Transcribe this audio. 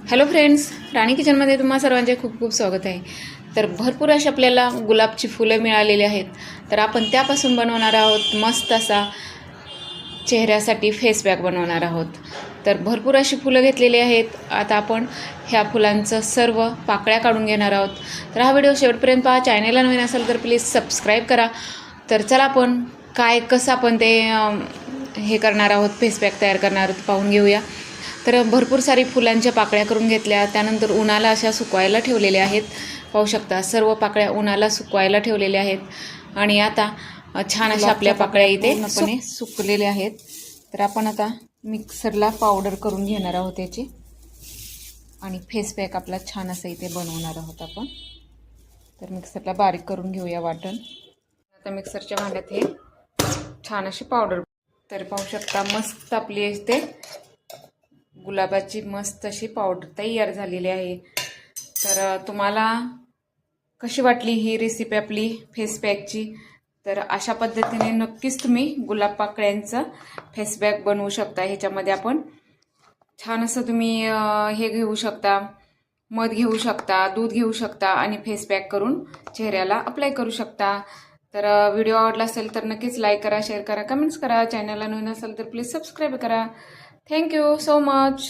Hello friends, राणी किचनमध्ये तुम्हा सर्वांचे खूप खूप स्वागत आहे। तर भरपूर अशी आपल्याला गुलाबची फुलं मिळालेली आहेत, तर आपण त्यापासून बनवणार आहोत मस्त असा चेहऱ्यासाठी फेस पॅक बनवणार आहोत। तर भरपूर अशी फुलं घेतलेली आहेत। आता आपण ह्या फुलांचं सर्व पाकळ्या काढून घेणार आहोत। तर हा व्हिडिओ शेवटपर्यंत पहा। चॅनलला नवीन असेल तर प्लीज सबस्क्राईब करा। तर चला आपण कसं आपण ते हे करणार आहोत, फेस पॅक तयार करणार आहोत पाहून घेऊया। तर भरपूर सारी फुलांच्या पाकळ्या करून घेतल्या, त्यानंतर उन्हाला अशा सुकवायला ठेवलेल्या आहेत। पाहू शकता सर्व पाकळ्या उन्हाला सुकवायला ठेवलेल्या आहेत आणि आता छान अशा आपल्या पाकळ्या इथे पूर्णपणे सुकलेल्या आहेत। तर आपण आता मिक्सरला पावडर करून घेणार आहोत याची आणि फेस पॅक आपला छान असा इथे बनवणार आहोत आपण। तर मिक्सरला बारीक करून घेऊया वाटण। आता मिक्सरच्या भांड्यात हे छान अशी पावडर, तर पाहू शकता मस्त आपली इथे गुलाबाची मस्त अशी पावडर तयार झालेली आहे। तर तुम्हाला कशी वाटली ही रेसिपी आपली फेस पॅकची? तर अशा पद्धतीने नक्कीच तुम्ही गुलाब पाकळ्यांचा फेस पॅक बनवू शकता। ह्याच्यामध्ये आपण छान असं तुम्ही हे घेऊ शकता, मध घेऊ शकता, दूध घेऊ शकता आणि फेस पॅक करून चेहऱ्याला अप्लाय करू शकता। तर व्हिडिओ आवडला असेल तर नक्कीच लाईक करा, शेअर करा, कमेंट्स करा। चॅनलला नवीन असेल तर प्लीज सबस्क्राईब करा। Thank you so much.